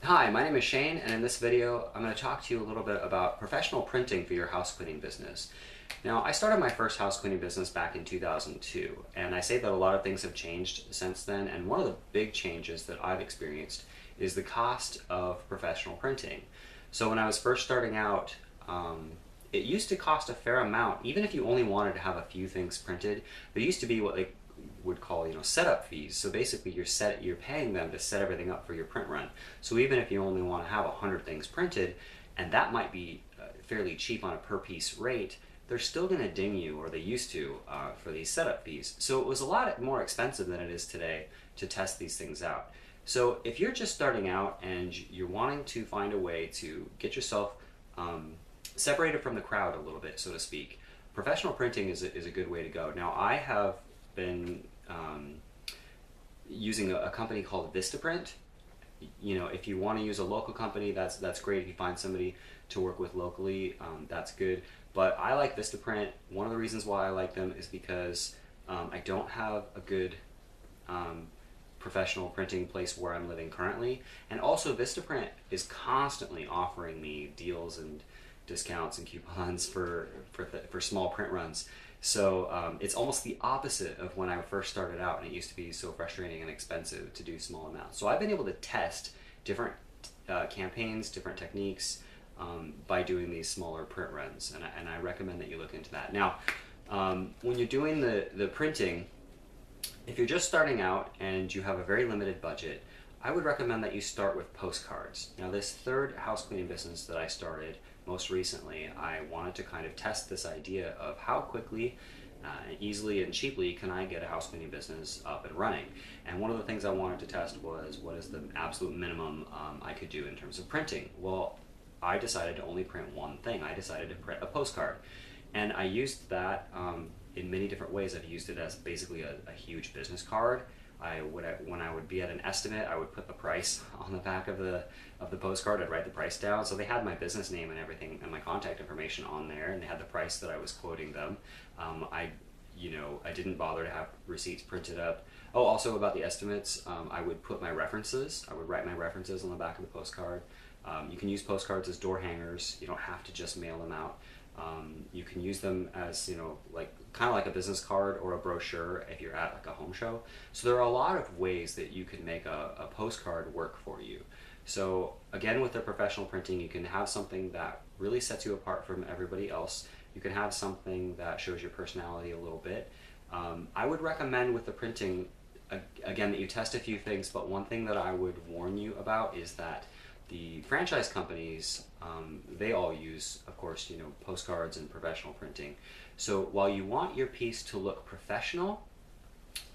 Hi, my name is Shane, and in this video I'm going to talk to you a little bit about professional printing for your house cleaning business. Now, I started my first house cleaning business back in 2002, and I say that a lot of things have changed since then, and one of the big changes that I've experienced is the cost of professional printing. So when I was first starting out, it used to cost a fair amount. Even if you only wanted to have a few things printed, there used to be what they would call, setup fees. So basically you're paying them to set everything up for your print run. So even if you only want to have 100 things printed, and that might be fairly cheap on a per piece rate, they're still going to ding you, or they used to, for these setup fees. So it was a lot more expensive than it is today to test these things out. So if you're just starting out and you're wanting to find a way to get yourself separated from the crowd a little bit, so to speak, professional printing is a good way to go. Now, I have been using a company called Vistaprint. If you want to use a local company, that's great. If you find somebody to work with locally, that's good. But I like Vistaprint. One of the reasons why I like them is because I don't have a good professional printing place where I'm living currently, and also Vistaprint is constantly offering me deals and discounts and coupons for small print runs. So it's almost the opposite of when I first started out, and it used to be so frustrating and expensive to do small amounts. So I've been able to test different campaigns, different techniques by doing these smaller print runs, and I recommend that you look into that. Now, when you're doing the printing, if you're just starting out and you have a very limited budget, I would recommend that you start with Postcards. Now, this third house cleaning business that I started most recently, I wanted to kind of test this idea of how quickly, easily, and cheaply can I get a house cleaning business up and running. And one of the things I wanted to test was, what is the absolute minimum I could do in terms of printing? Well, I decided to only print one thing. I decided to print a postcard. And I used that in many different ways. I've used it as basically a huge business card. When I would be at an estimate, I would put the price on the back of the postcard. I'd write the price down, so they had my business name and everything and my contact information on there, and they had the price that I was quoting them. I didn't bother to have receipts printed up. Oh, also about the estimates, I would put my references. I would write my references on the back of the postcard. You can use postcards as door hangers. You don't have to just mail them out. You can use them as, kind of like a business card or a brochure if you're at like a home show. So there are a lot of ways that you can make a postcard work for you. So again, with the professional printing, you can have something that really sets you apart from everybody else. You can have something that shows your personality a little bit. I would recommend with the printing, again, that you test a few things, but one thing that I would warn you about is that the franchise companies, they all use, of course, postcards and professional printing. So while you want your piece to look professional,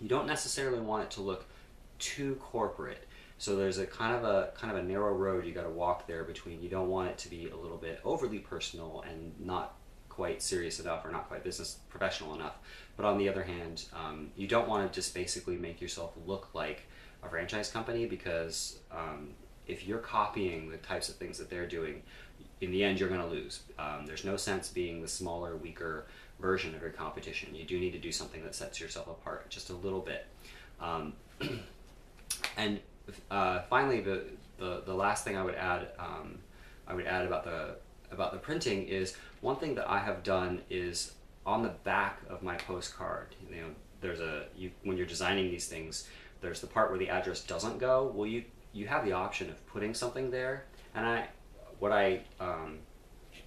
you don't necessarily want it to look too corporate. So there's a kind of a narrow road you got to walk there between. You don't want it to be a little bit overly personal and not quite serious enough, or not quite business professional enough. But on the other hand, you don't want to just basically make yourself look like a franchise company, because if you're copying the types of things that they're doing, in the end you're going to lose. There's no sense being the smaller, weaker version of your competition. You do need to do something that sets yourself apart just a little bit. And finally, the last thing I would add about the printing is, one thing that I have done is on the back of my postcard. There's when you're designing these things, there's the part where the address doesn't go. Well, you have the option of putting something there, and what I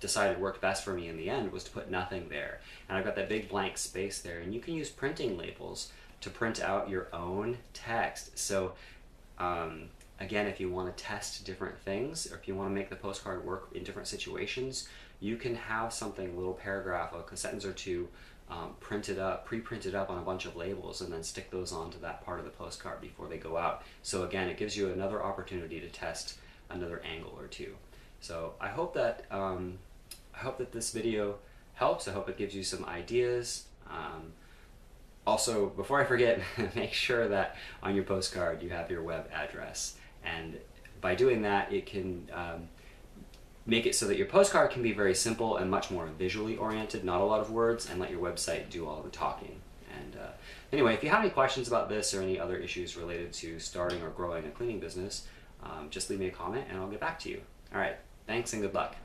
decided worked best for me in the end was to put nothing there. And I've got that big blank space there, and you can use printing labels to print out your own text. So again, if you want to test different things, or if you want to make the postcard work in different situations, you can have something, a little paragraph, a sentence or two, pre-printed up on a bunch of labels, and then stick those onto that part of the postcard before they go out. So again, it gives you another opportunity to test another angle or two. So I hope that this video helps. I hope it gives you some ideas. Also, before I forget, make sure that on your postcard you have your web address, and by doing that, it can make it so that your postcard can be very simple and much more visually oriented, not a lot of words, and let your website do all the talking. And anyway, if you have any questions about this or any other issues related to starting or growing a cleaning business, just leave me a comment and I'll get back to you. All right, thanks and good luck.